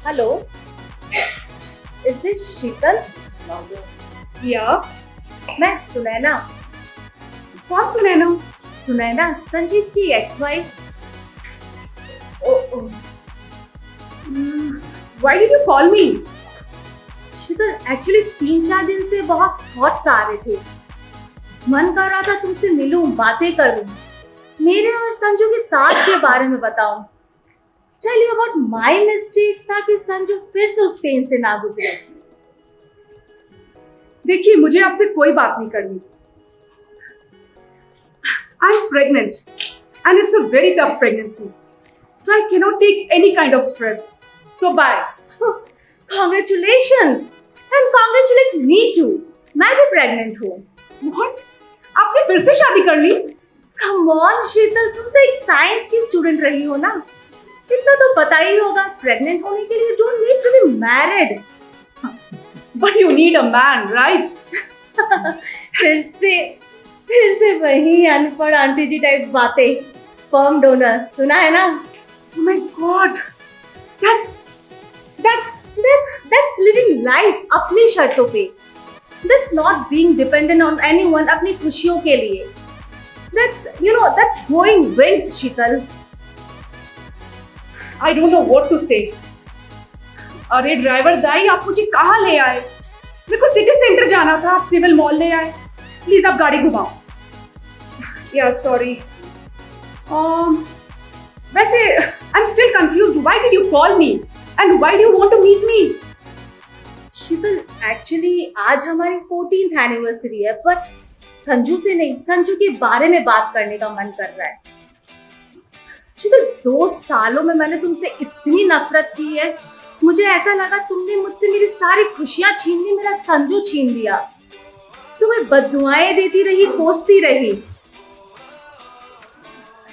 Hello, is this शीतल? या मैं सुनैना। कौन सुनैना? सुनैना संजीव की ex wife. Why did you call me? Sheetal, actually 3-4 दिन से बहुत थॉट्स आ रहे थे। मन कर रहा था तुमसे मिलूं, बातें करूं, मेरे और संजू के साथ के बारे में बताऊं, tell you about my mistakes, ताकि संजू फिर से उस पेन से ना गुजरे। देखिए, मुझे आपसे कोई बात नहीं करनी। I am pregnant and it's a very tough pregnancy, so I cannot take any kind of stress, so bye. Congratulations and congratulate me too. मैं भी प्रेग्नेंट हूँ। व्हाट? आपने फिर से शादी कर ली? कम ऑन शीतल, तुम तो एक साइंस की स्टूडेंट रही हो ना, इतना तो पता ही होगा। प्रेग्नेंट होने के लिए don't need to be married. But you need a man, right? फिर से वही अनपढ़ आंटी जी टाइप बातें। स्पर्म डोनर सुना है ना? Oh my God, that's That's living life अपनी शर्तों पे। That's not being dependent on anyone अपनी खुशियों के लिए। That's growing wings, Sheetal. I don't know what to say. अरे ड्राइवर दाई, आप मुझे कहाँ ले आए? मेरे को सिटी सेंटर जाना था, आप सिविल मॉल ले आए। प्लीज आप गाड़ी घुमाओ। या सॉरी। वैसे I am still confused, why did you call me and why do you want to meet me? Sheetal, actually आज हमारी 14th एनिवर्सरी है, बट संजू से नहीं, संजू के बारे में बात करने का मन कर रहा है। शीतल, 2 सालों में मैंने तुमसे इतनी नफरत की है, मुझे ऐसा लगा तुमने मुझसे मेरी सारी खुशियां छीन ली, मेरा संजू छीन लिया। तुम्हें बददुआएं देती रही, कोसती रही।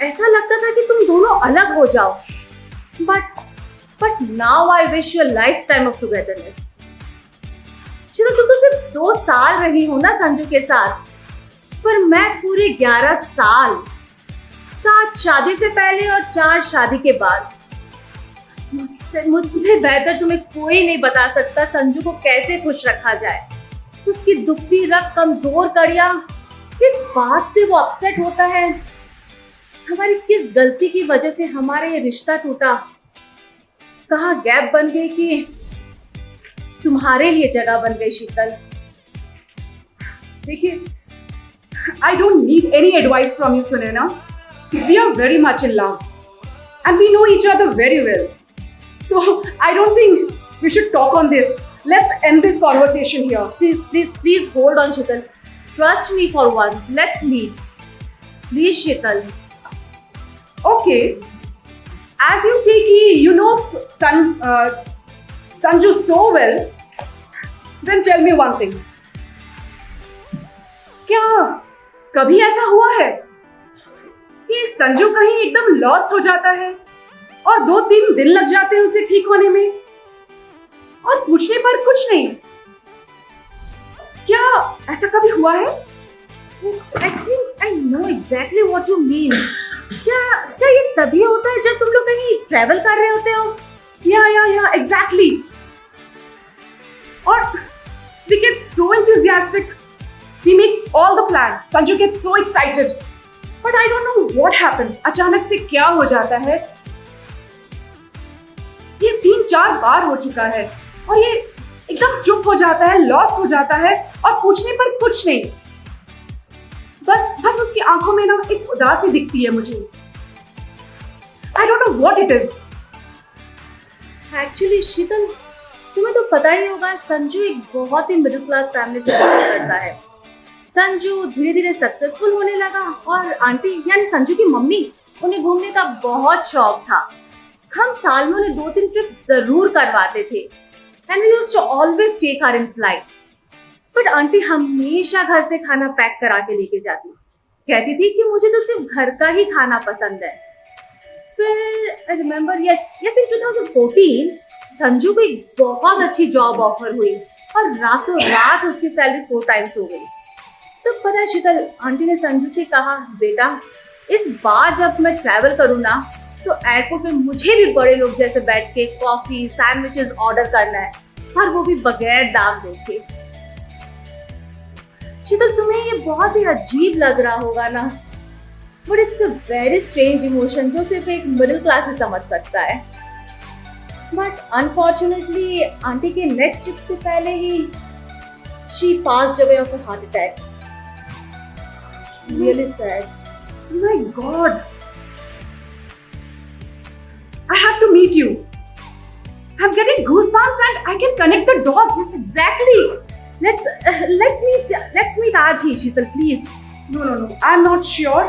ऐसा लगता था कि तुम दोनों अलग हो जाओ, but now I wish you a life time of togetherness. Sheetal, तुम तो सिर्फ 2 साल रही हो ना संजू के साथ, पर मैं पूरे 11 साल, 7 शादी से पहले और 4 शादी के बाद। मुझसे बेहतर तुम्हें कोई नहीं बता सकता संजू को कैसे खुश रखा जाए। उसकी दुखती रग, कमजोर कड़ियां, किस बात से वो अपसेट होता है, हमारी किस गलती की वजह से हमारा ये रिश्ता टूटा, कहाँ गैप बन गई कि तुम्हारे लिए जगह बन गई। शीतल, देखिए, I don't need any advice from you, Sunena. We are very much in love and we know each other very well. So I don't think we should talk on this. Let's end this conversation here. Please hold on, Sheetal. Trust me for once. Let's meet. Please, Sheetal. Okay. As you say कि you know Sanju so well, then tell me one thing. क्या कभी ऐसा हुआ है कि संजू कहीं एकदम lost हो जाता है और 2-3 दिन लग जाते हैं उसे ठीक होने में और पूछने पर कुछ नहीं? क्या ऐसा कभी हुआ है? Yes, I think I know exactly what you mean. क्या ये तभी होता है जब तुम लोग कहीं ट्रैवल कर रहे होते हो? या एग्जैक्टली। और we get so enthusiastic. We make all the plans. Sanju gets so excited. But I don't know what happens. अचानक से क्या हो जाता है? ये 3-4 बार हो चुका है और ये एकदम चुप हो जाता है, लॉस्ट हो जाता है और पूछने पर कुछ नहीं। बस उसकी आंखों में ना एक उदासी दिखती है मुझे। I don't know what it is. Actually, शीतल, तुम्हें तो पता ही होगा, संजू एक बहुत ही मिडिल क्लास फैमिली से बिलोंग करता है। संजू धीरे धीरे सक्सेसफुल होने लगा और आंटी यानी संजू की मम्मी, उन्हें घूमने का बहुत शौक था। हम साल में उन्हें 2-3 ट्रिप जरूर करवाते थे and we used to always take her in flight. But aunty हमेशा घर से खाना पैक करा के लेके जाती, कहती थी कि मुझे तो सिर्फ घर का ही खाना पसंद है। फिर I remember, yes in 2014 Sanju को एक बहुत अच्छी जॉब ऑफर हुई और रातों रात उसकी सैलरी 4 टाइम्स हो गई। तब पता है शीतल, आंटी ने संजू से कहा, बेटा इस बार जब मैं ट्रैवल करूँ ना, तो एयरपोर्ट पे मुझे भी बड़े लोग जैसे बैठ के कॉफी सैंडविचेस ऑर्डर करना है, और वो भी बगैर दाम देखे। शीतल, तुम्हें ये बहुत ही अजीब लग रहा होगा ना, but it's a very strange emotion जो सिर्फ एक मिडिल क्लास ही समझ सकता है। बट अनफॉर्चुनेटली आंटी के नेक्स्ट ट्रिप से पहले ही she passed away of a heart attack. Really sad. My God. I have to meet you. I'm getting goosebumps and I can connect the dots. Yes, exactly. Let's meet आज ही, शीतल, please. No. I'm not sure.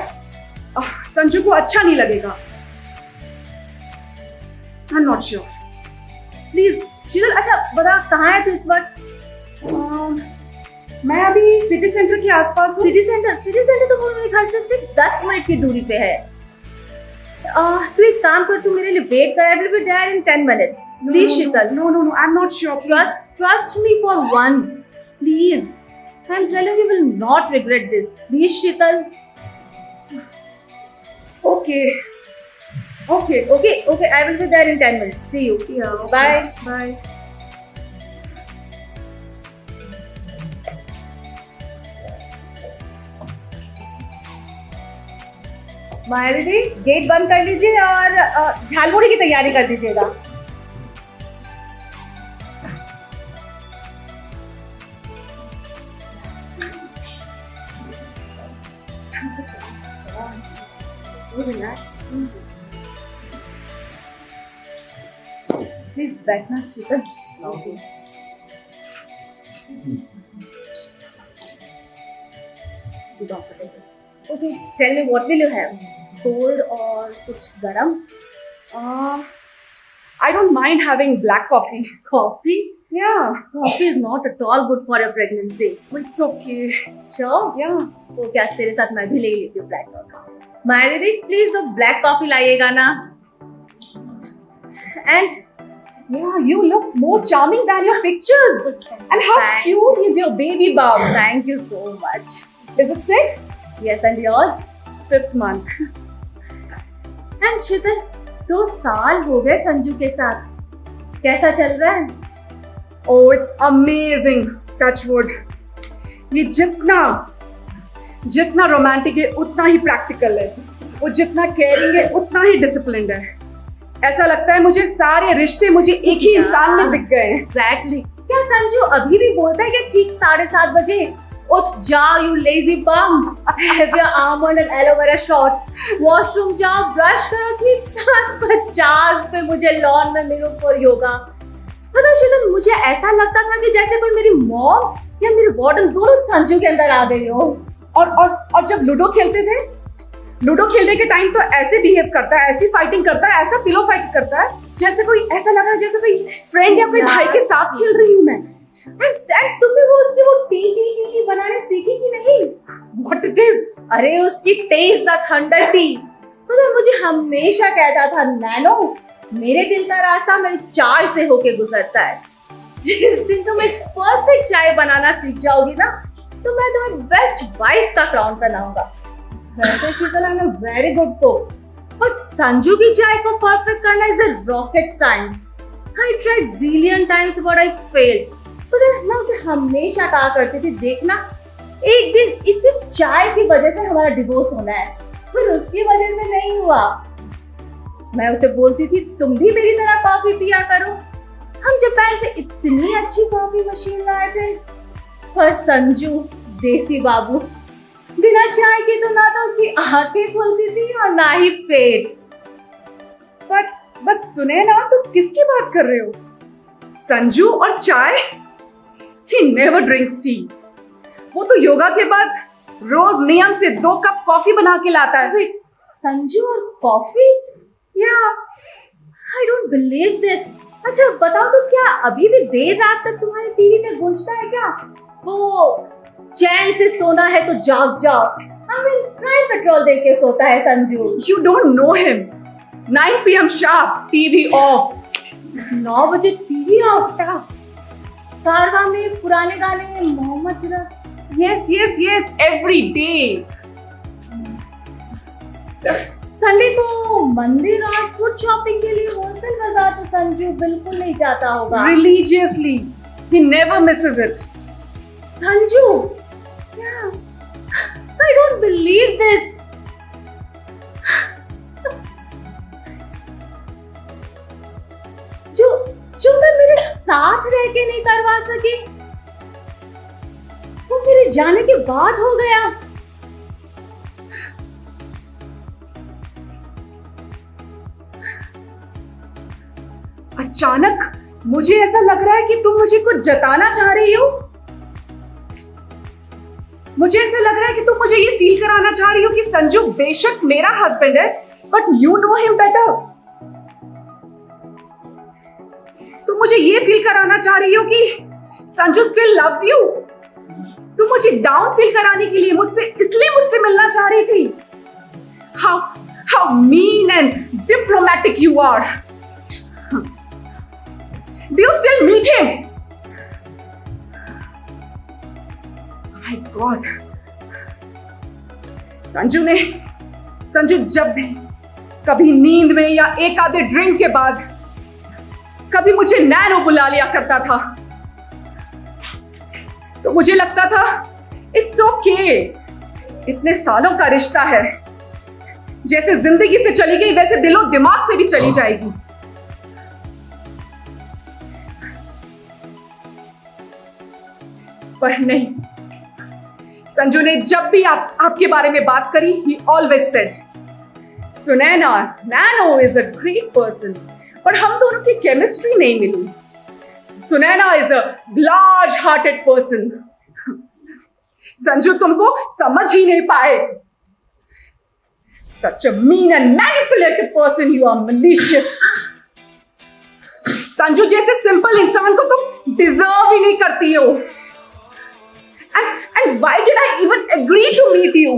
Sanju को अच्छा नहीं लगेगा. I'm not sure. Please, शीतल, अच्छा बता कहाँ है तू इस वक्त? मैं अभी सिटी सेंटर के आसपास हूँ. सिटी सेंटर तो वो मेरे घर से सिर्फ 10 मिनट की दूरी पे है। तू एक काम कर, तू मेरे लिए वेट कर, I will be there in 10 minutes. Please, Sheetal. No. I'm not sure. Trust me for once. Please. I'm telling you, will not regret this. Please, Sheetal. Okay. Okay. I will be there in 10 minutes. See you. Yeah. Okay. Bye. माया दीदी, gate बंद कर लीजिए और झालमुड़ी की तैयारी कर दीजिएगा। Please बैठना शीतल। Okay, tell me, what will you have? Cold or कुछ गरम? I don't mind having black coffee. Coffee? Yeah. Coffee is not at all good for your pregnancy. But it's okay. Sure? Yeah. तो क्या तेरे साथ मैं भी ले लेती हूँ black coffee. माया दीदी, प्लीज वो black coffee लाइएगा ना। And Yeah, you look more charming than your pictures. And how cute is your baby bump? thank you so much. Is it 6? Yes, and yours? 5th month. And शीतल, 2 साल हो गए संजू के साथ, कैसा चल रहा है? Oh, it's amazing. Touch wood. ये जितना रोमांटिक है उतना ही प्रैक्टिकल है, वो जितना केयरिंग है उतना ही डिसिप्लिन्ड है। ऐसा लगता है मुझे सारे रिश्ते मुझे एक ही इंसान में दिख गए हैं। Exactly. क्या संजू अभी भी बोलता है कि ठीक 7:30 बजे उठ जाओ, you lazy bum, have your almond and aloe vera shot, washroom जाओ, ब्रश करो, ठीक 7:50 पे मुझे लॉन में मिलो फॉर योगा। पता है शीतल, मुझे ऐसा लगता था कि जैसे कोई मेरी मॉम या मेरी वार्डन दोनों संजू के अंदर आ गई हो। और जब लूडो खेलते थे, लूडो खेलने के टाइम तो ऐसे बिहेव करता है, ऐसी फाइटिंग करता है, ऐसा पिलो फाइट करता है, जैसे कोई ऐसा लग रहा है जैसे कोई फ्रेंड या कोई भाई के साथ खेल रही हूँ मैं। तुमने वो टी बनाने सीखी कि नहीं? What it is? अरे उसकी टेस्ट द थंडर टी। पता मुझे हमेशा कहता था, नैनो मेरे दिल का रास्ता मेरी चाय से होके गुजरता है। जिस दिन तुम एक परफेक्ट चाय बनाना सीख जाओगी ना, तो मैं तुम्हें बेस्ट वाइफ का क्राउन पहनाऊंगा। वैसे Sheetal, I am a very good cook, but Sanju की चाय को परफेक्ट करना is a rocket science. I tried zillion times but I failed। मैं उसे हमेशा कहा करती थी, देखना एक दिन इसी चाय की वजह से हमारा डिवोर्स होना है, पर उसकी वजह से नहीं हुआ। मैं उसे बोलती थी, तुम भी मेरी तरह कॉफी पिया करो। हम जापान से इतनी अच्छी कॉफी मशीन लाए थे, पर संजू देसी बाबू बिना चाय के तो ना तो उसकी आंखें खुलती थी और ना ही पेट। बट सुने ना, तुम किसकी बात कर रहे हो? संजू और चाय? He never drinks tea. वो तो योगा के बाद रोज नियम से 2 कप कॉफी बना के लाता है। संजू और coffee? Yeah. I don't believe this. अच्छा बताओ तो क्या अभी भी देर रात तक तुम्हारे टीवी में गूंजता है क्या वो चैन से सोना है तो जाग जाओ? क्राइम पेट्रोल देख के सोता है Sanju. You don't know him. 9 PM sharp, TV off. 9 बजे टीवी ऑफ था। कारवा में पुराने गाने Mohammed Rafi. Yes, every day. Sunday को मंदिर और फूड शॉपिंग के लिए होलसेल बाजार तो संजू बिल्कुल नहीं जाता होगा। Religiously, he never misses it. Sanju, yeah, I don't believe this. जो जो मैं मेरे साथ रह के नहीं करवा सकी, वो मेरे जाने के बाद हो गया। अचानक मुझे ऐसा लग रहा है कि तुम मुझे कुछ जताना चाह रही हो। मुझे ऐसा लग रहा है कि तुम मुझे ये फील कराना चाह रही हो कि संजू बेशक मेरा हस्बैंड है, but you know him better. तुम मुझे ये फील कराना चाह रही हो कि संजू स्टिल लव्स यू। तुम मुझे डाउन फील कराने के लिए मुझसे मिलना चाह रही थी। How mean and diplomatic you are. Do you still meet him? My God. Sanju जब भी कभी नींद में या एक आधे ड्रिंक के बाद कभी मुझे नैनो बुला लिया करता था, तो मुझे लगता था इट्स ओके, इतने सालों का रिश्ता है, जैसे जिंदगी से चली गई वैसे दिलो दिमाग से भी चली जाएगी। पर नहीं, संजू ने जब भी आपके बारे में बात करी, he always said, Sunaina, nano is a great person, पर हम दोनों की केमिस्ट्री नहीं मिली। Sunaina is a large hearted person. Sanju तुमको समझ ही नहीं पाए। Such a mean and manipulative person you are, malicious. Sanju जैसे सिंपल इंसान को तुम डिजर्व ही नहीं करती हो। And why did I even agree to meet you?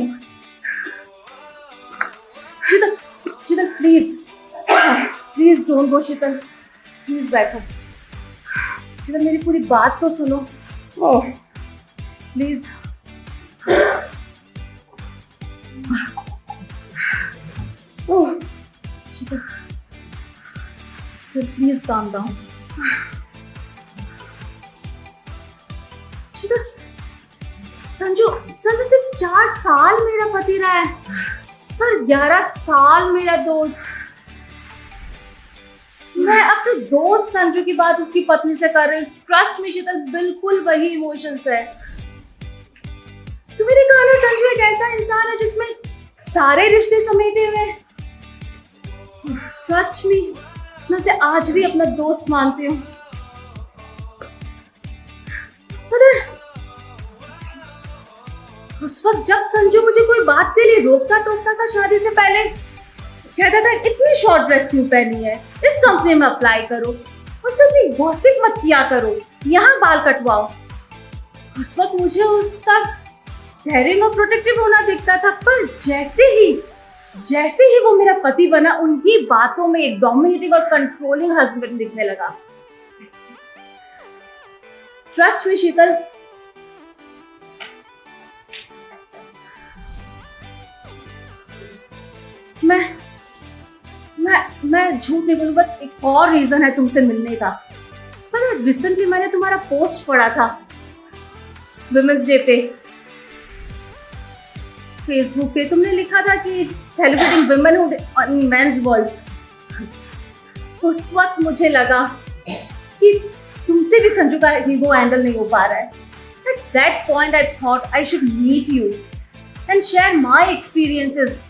Sheetal, please don't go, Sheetal, please बैठो। शीतल, मेरी पूरी बात तो सुनो। Oh, please. oh, Sheetal, please calm down. Sheetal, Sanju सिर्फ 4 साल मेरा पति रहा है, पर 11 साल मेरा दोस्त। मैं अपने दोस्त संजू की बात उसकी पत्नी से कर रही हूँ। ट्रस्ट मी शीतल, बिल्कुल वही इमोशंस है। तुम्हें कहा ना, संजू एक ऐसा इंसान है जिसमें सारे रिश्ते समेटे हुए हैं। ट्रस्ट मी, मैं उसे आज भी अपना दोस्त मानती हूँ। उस वक्त जब संजू मुझे कोई बात के लिए रोकता टोकता था शादी से पहले, कहता था इतनी शॉर्ट ड्रेस क्यों पहनी है, इस कंपनी में अप्लाई करो, उससे इतनी गॉसिप मत किया करो, यहाँ बाल कटवाओ। उस वक्त मुझे उसका केयरिंग और प्रोटेक्टिव होना दिखता था, पर जैसे ही वो मेरा पति बना, उनकी बातों में एक डोमिनेटिंग और कंट्रोलिंग हस्बैंड दिखने लगा। ट्रस्ट मी शीतल, मैं झूठ नहीं बोलूंगा, एक और रीजन है तुमसे मिलने का। पर रिसेंटली मैंने तुम्हारा पोस्ट पढ़ा था विमेंस डे पे, फेसबुक पे। तुमने लिखा था कि celebrating womanhood in men's world. उस वक्त मुझे लगा कि तुमसे भी संजू का ईगो हैंडल नहीं हो पा रहा है। At that point I thought I should meet you and share my experiences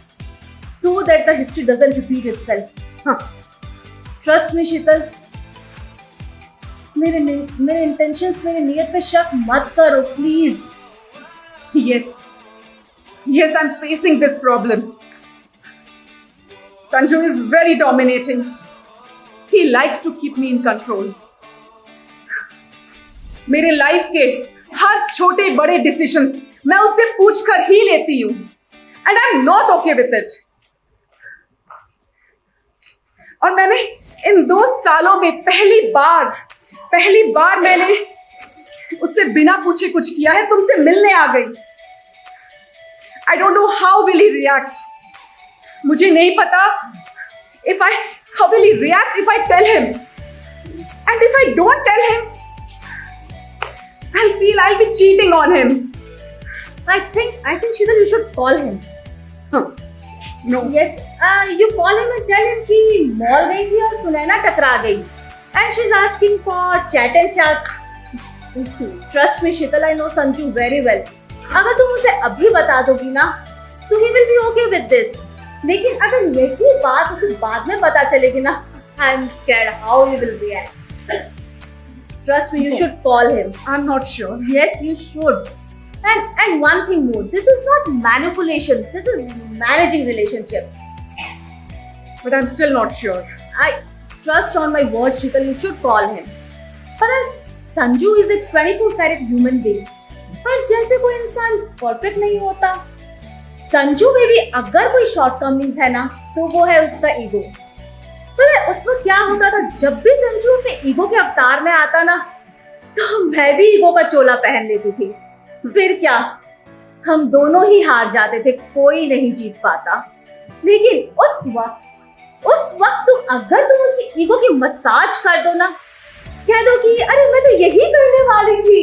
so that the history doesn't repeat itself. Trust me Sheetal, मेरे intentions, मेरे नियत पे शक मत करो please. Yes, I'm facing this problem. Sanju is very dominating. He likes to keep me in control. मेरे life के हर छोटे बड़े डिसीजंस मैं उससे पूछकर ही लेती हूँ, and I'm not okay with it. और मैंने इन 2 सालों में पहली बार मैंने उससे बिना पूछे कुछ किया है, तुमसे मिलने आ गई। I don't know how will he react. मुझे नहीं पता how will he react if I tell him? And if I don't tell him, I'll feel I'll be cheating on him. I think Sheetal, you should call him. Huh. No. Yes, you call him and tell him कि mall गई थी और सुनैना टकरा गई. And she's asking for chat and chat. Trust me, Sheetal, I know Sanju very well. अगर तुम उसे अभी बता दोगी ना, तो he will be okay with this. लेकिन अगर यही बात उसे बाद में पता चलेगी ना, I'm scared how he will react. Trust me, you should call him. I'm not sure. Yes, you should. And one thing more, this is not manipulation. This is managing relationships. But I'm still not sure. I trust on my word, Sheetal, you should call him. But as Sanju is a 24-carat human being. पर जैसे कोई इंसान perfect नहीं होता, संजू में भी अगर कोई शॉर्टकमिंग्स है ना, तो वो है उसका ईगो. पर उस वक्त क्या होता था, जब भी संजू अपने ईगो के अवतार में आता ना, तो मैं भी ईगो का चोला पहन लेती थी. फिर क्या, हम दोनों ही हार जाते थे, कोई नहीं जीत पाता. लेकिन उस वक्त अगर तुम उसकी ईगो की मसाज कर दो ना, कह दो कि अरे मैं तो यही करने वाली थी,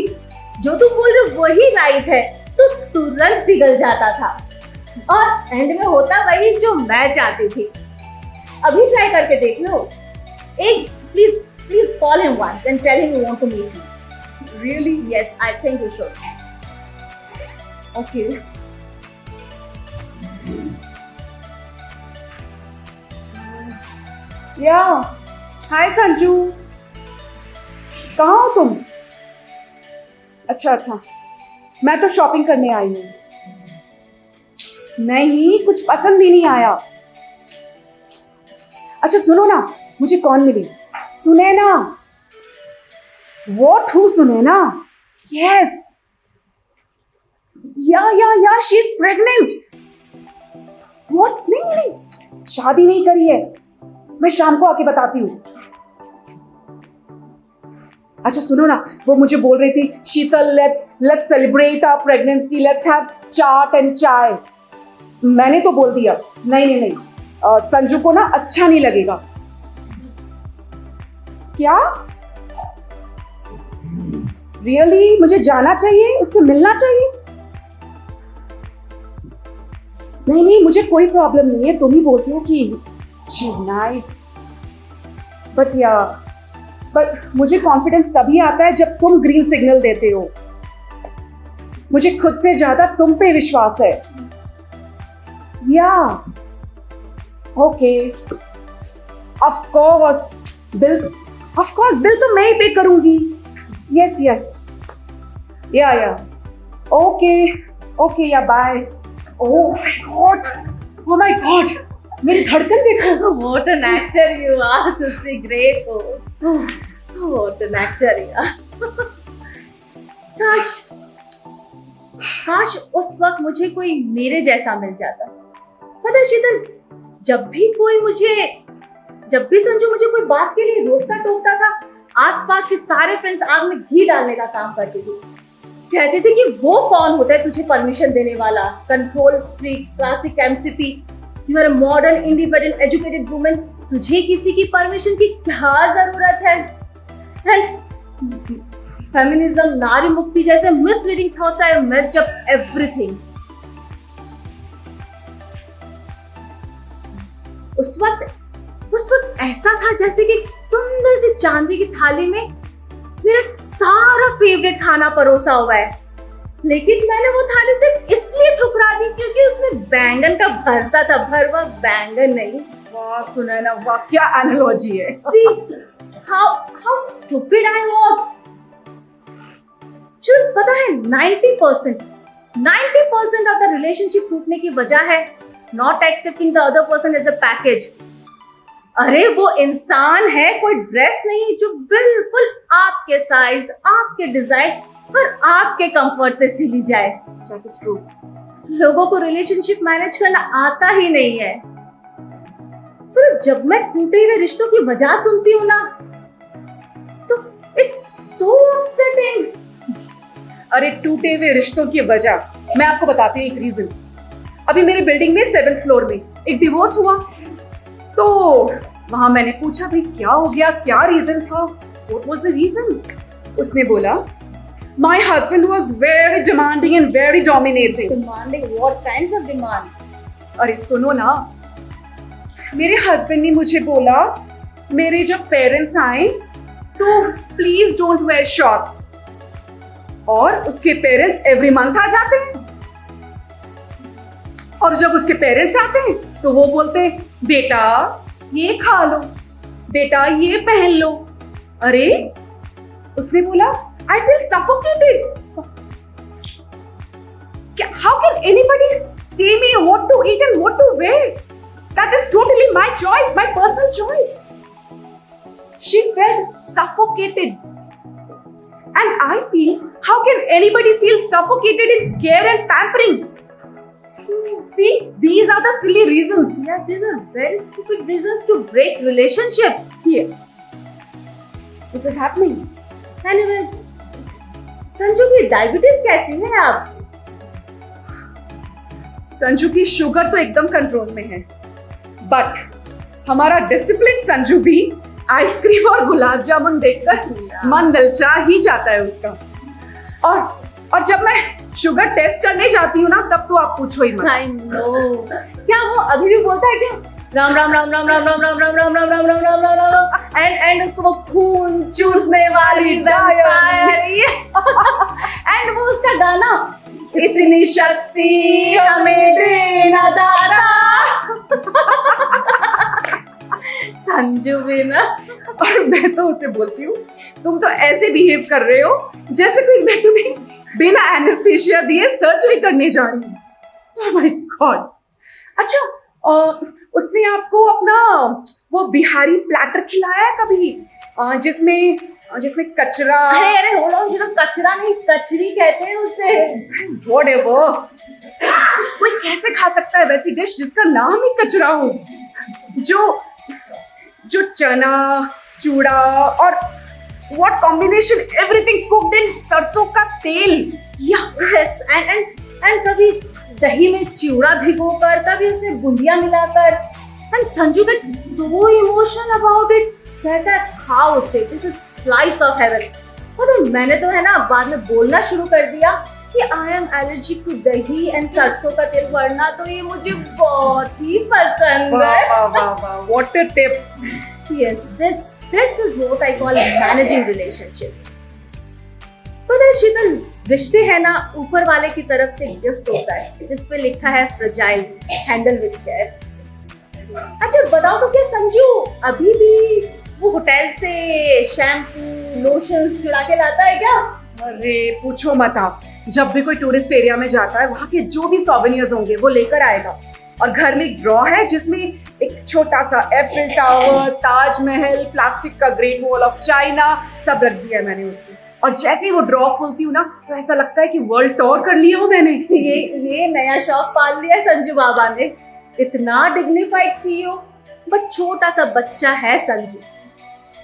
जो तुम बोल रहे हो वही राइट है, तो तुरंत पिघल जाता था. और एंड में होता वही जो मैं चाहती थी. अभी ट्राई करके देख लो. एक please call him once and tell him you want to meet him. Really? Yes, I think you should. Okay. Yeah. Hi Sanju. कहाँ हो तुम? अच्छा, मैं तो शॉपिंग करने आई हूँ. नहीं, कुछ पसंद ही नहीं आया. अच्छा सुनो ना, मुझे कौन मिली? Sunaina. What? Who? Sunaina? Yes. Yeah. She's pregnant. What? नहीं. शादी नहीं करी है. मैं शाम को आके बताती हूँ. अच्छा सुनो ना, वो मुझे बोल रही थी, शीतल, let's celebrate our pregnancy. Let's have chaat and chai. मैंने तो बोल दिया, नहीं. संजू को ना अच्छा नहीं लगेगा. क्या? रियली मुझे जाना चाहिए, उससे मिलना चाहिए? नहीं, मुझे कोई प्रॉब्लम नहीं है. तुम ही बोलती हो कि शी इज नाइस. बट मुझे कॉन्फिडेंस तभी आता है जब तुम ग्रीन सिग्नल देते हो. मुझे खुद से ज्यादा तुम पे विश्वास है. या ओके, ऑफ कोर्स बिल तो मैं ही पे करूंगी. Yes. Yeah. Okay, yeah, bye. Oh my God. मेरी धड़कन देखो. What an actor you are. तुझसे great हो. What an actor you are. काश उस वक्त मुझे कोई मेरे जैसा मिल जाता. पता है शीतल, जब भी संजू मुझे कोई बात के लिए रोकता टोकता था, आसपास के सारे फ्रेंड्स आग में घी डालने का काम करते थे. कहते थे कि वो कौन होता है तुझे परमिशन देने वाला, control freak, classic MCP, you are a modern independent educated women, तुझे किसी की परमिशन की क्या जरूरत है. फेमिनिज्म, नारी मुक्ति जैसे misleading thoughts have messed up everything. उस वक्त ऐसा था जैसे कि एक सुंदर सी चांदी की थाली में मेरा सारा फेवरेट खाना परोसा हुआ है. लेकिन मैंने वो थाली सिर्फ इसलिए ठुकरा दी क्योंकि उसमें बैंगन का भरता था, भरवा बैंगन नहीं. वाह सुनैना, वाह क्या एनालॉजी है. See how stupid I was. चल पता है 90% ऑफ द रिलेशनशिप टूटने की वजह है not accepting the other person as a package. अरे वो इंसान है, कोई ड्रेस नहीं जो बिल्कुल आपके साइज, आपके डिजाइन और आपके कंफर्ट से सिली जाए. That is true. लोगों को रिलेशनशिप मैनेज करना आता ही नहीं है. पर जब मैं टूटे हुए रिश्तों की वजह सुनती हूँ ना, तो इट्स सो अपसेटिंग. अरे टूटे हुए रिश्तों की वजह मैं आपको बताती हूँ एक रीजन. अभी मेरी बिल्डिंग में 7th फ्लोर में एक डिवोर्स हुआ. तो वहां मैंने पूछा भाई क्या हो गया, क्या रीजन था, व्हाट वाज द रीजन? उसने बोला my husband was very demanding and very dominating. Demanding what kinds of demand? अरे सुनो ना, मेरे हस्बैंड ने मुझे बोला मेरे जब पेरेंट्स आए तो प्लीज डोंट वेयर शॉर्ट्स, और उसके पेरेंट्स एवरी मंथ आ जाते हैं, और जब उसके पेरेंट्स आते हैं तो वो बोलते हैं बेटा ये खा लो, बेटा ये पहन लो। अरे उसने बोला I feel suffocated. How can anybody say me what to eat and what to wear? That is totally my choice, my personal choice. She felt suffocated and I feel how can anybody feel suffocated in care and pamperings? See, these are the silly reasons. Yeah, these are very stupid reasons to break relationship. Here. Is it happening? Anyways, Sanju की diabetes कैसी है आप? संजू की sugar तो एकदम control में है, but हमारा डिसिप्लिन संजू भी आइसक्रीम और गुलाब जामुन देखकर मन ललचा ही जाता है उसका। और जब मैं शुगर टेस्ट करने जाती हूँ ना, तब तो आप पूछो ही मत। I know. क्या वो अभी भी बोलता है क्या? राम राम राम राम राम राम राम राम राम राम राम राम राम राम राम राम एंड उसको वो खून चूसने वाली एंड वो उसका गाना इतनी शक्ति हमें देना दाता। संजू भी ना, और मैं तो उसे बोलती हूँ तुम तो ऐसे बिहेव कर रहे हो जैसे कोई मैं तुम्हें बिना एनेस्थीसिया दिए सर्जरी करने जा रही हूँ। Oh my God. अच्छा, उसने आपको अपना वो बिहारी प्लेटर खिलाया है कभी, जिसमें कचरा? अरे होल्ड ऑन, तो कचरा नहीं कचरी कहते हैं उसे। व्हाटएवर, कोई कैसे खा सकता है वैसी डिश जिसका नाम ही कचरा हो? जो चना, चूड़ा और what combination, everything cooked in सरसों का तेल। Yes, and कभी दही में चिवड़ा भिगोकर, कभी उसमें बूंदिया मिलाकर। And Sanju gets so emotional about it, कहता है खाओ उसे, this is slice of heaven। और मैंने तो है ना बाद में बोलना शुरू कर दिया कि I am allergic to दही and सरसों का तेल, वरना तो ये मुझे बहुत ही पसंद है। वाह वाह वाह, what a tip। Yes, this is what I call managing relationships। पता है शीतल, रिश्ते है ना ऊपर वाले की तरफ से गिफ्ट होता है जिस पे लिखा है फ्रेजाइल, हैंडल विद केयर। अच्छा बताओ तो क्या संजू अभी भी वो होटल से शैम्पू लोशंस चुरा के लाता है क्या? अरे पूछो मत आप, जब भी कोई टूरिस्ट एरिया में जाता है वहाँ के जो भी सोवेनियर्स होंगे वो लेकर आएगा। और घर में एक ड्रॉ है जिसमें एक छोटा सा एफिल टावर, ताजमहल, प्लास्टिक का ग्रेट वॉल ऑफ चाइना सब रख दिया है मैंने उसमें। और जैसे ही वो ड्रॉ खोलती हूँ ना तो ऐसा लगता है कि वर्ल्ड टूर कर लिया हूँ मैंने। ये नया शौक पाल लिया संजू बाबा ने। इतना डिग्निफाइड सीईओ, बट छोटा सा बच्चा है संजू।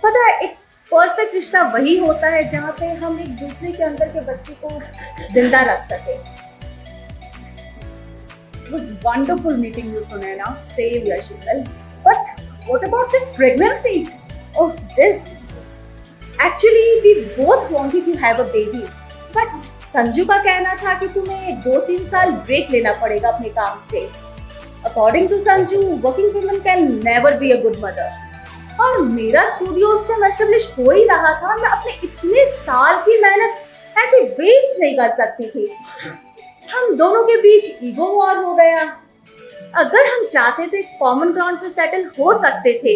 पता है एक परफेक्ट रिश्ता वही होता है जहाँ पे हम एक दूसरे के अंदर के बच्चे को जिंदा रख सके। It was wonderful meeting you, Sunaina. Same here, Sheetal. But what about this pregnancy? Oh, this. Actually, we both wanted to have a baby. But Sanju का कहना था कि तुम्हें 2-3 साल ब्रेक लेना पड़ेगा अपने काम से। According to Sanju, working woman can never be a good mother. और मेरा स्टूडियो उस टाइम एस्टेब्लिश हो ही रहा था, मैं अपने इतने साल की मेहनत ऐसे वेस्ट नहीं कर सकती थी। हम दोनों के बीच ईगो वॉर हो गया। अगर हम चाहते थे कॉमन ग्राउंड पे सेटल हो सकते थे,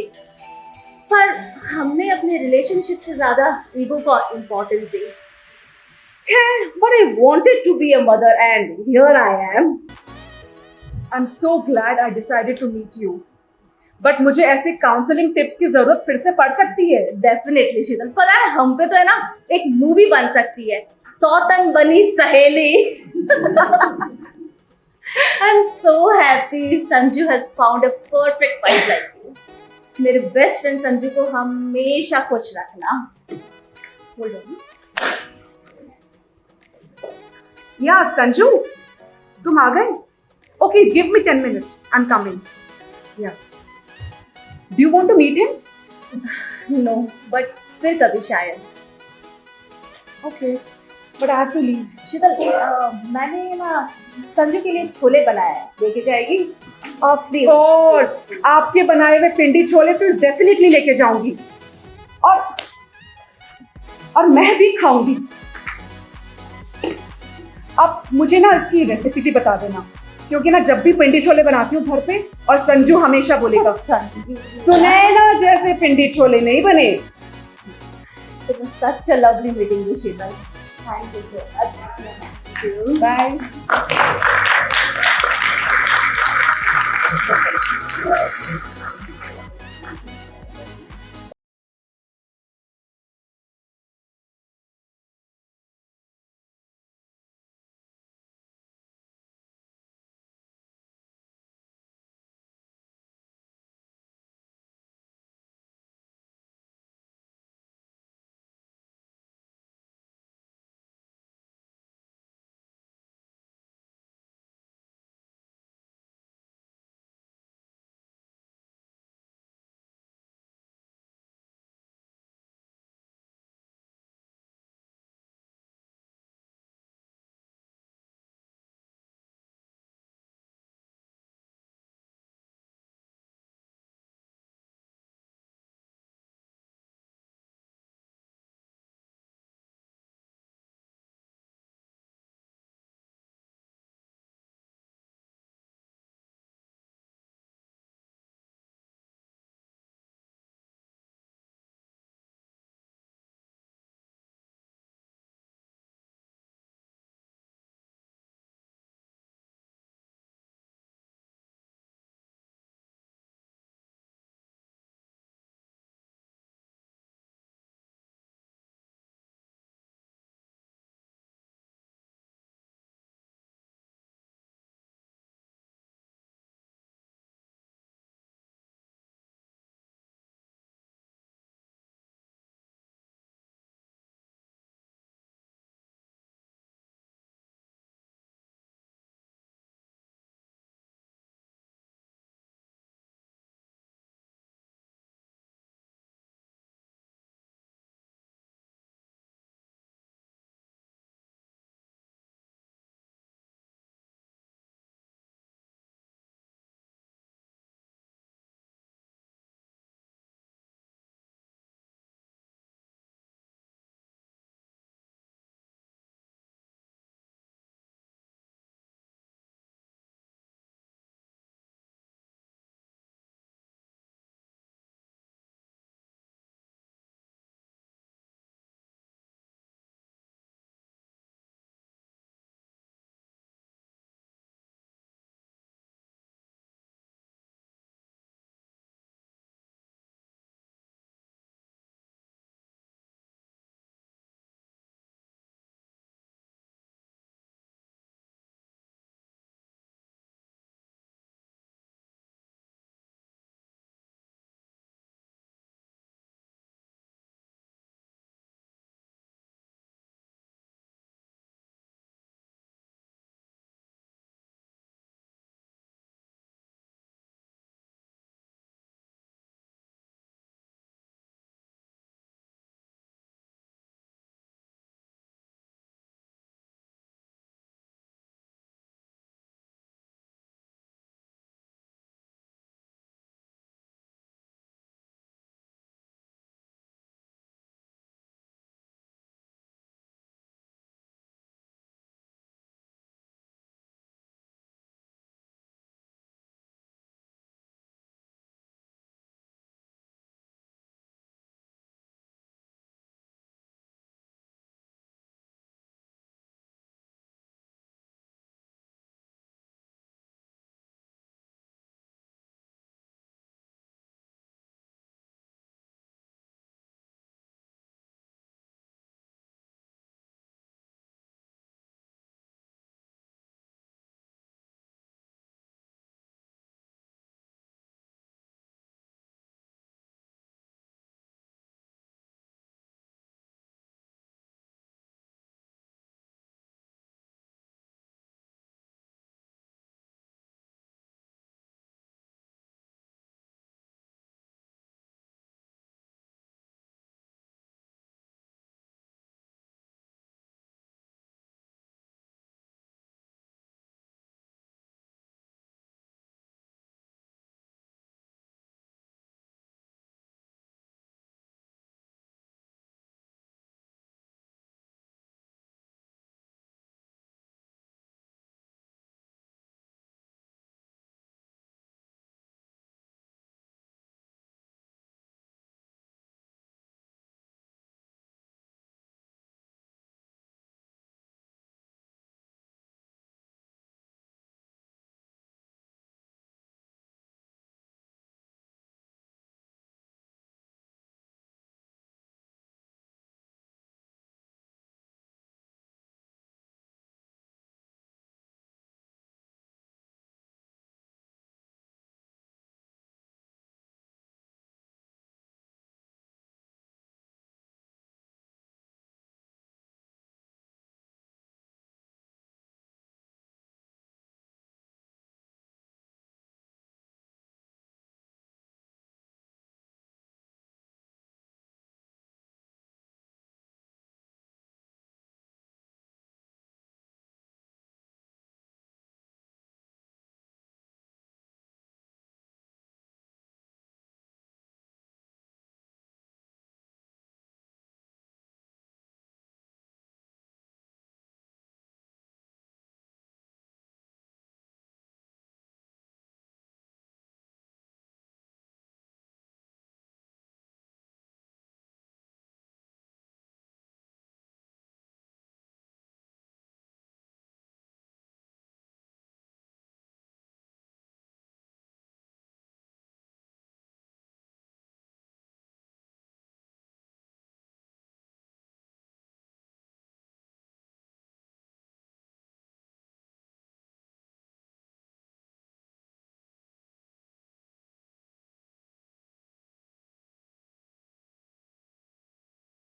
पर हमने अपने रिलेशनशिप से ज्यादा ईगो को importance the. But I wanted to be a mother and here I am. I'm so glad I decided to meet you. But मुझे ऐसे काउंसलिंग टिप्स की जरूरत फिर से पड़ सकती है। डेफिनेटली शीतल, पता है हम पे तो है ना एक मूवी बन सकती है, सौतन बनी सहेली। I am so happy Sanju has found a perfect wife like you. मेरे बेस्ट फ्रेंड संजू को हमेशा खुश रखना। Hold on. Yeah, संजू, तुम आ गए? Okay, give me 10 minutes. I'm coming. Yeah. Do you want to meet him? No, but फिर कभी शायद। Okay. But I have to leave. शीतल, मैंने ना संजू के लिए छोले बनाए हैं, लेके जाएगी? प्लीज। कोर्स आपके बनाए हुए पिंडी छोले तो डेफिनेटली लेके जाऊंगी, और मैं भी खाऊंगी। अब मुझे ना इसकी रेसिपी भी बता देना, क्योंकि ना जब भी पिंडी छोले बनाती हूँ घर पे, और संजू हमेशा बोलेगा संजू, सुनैना जैसे पिंडी छोले नहीं बने। It was such a lovely meeting you, Sheetal. Thank you so much. Thank you. Bye.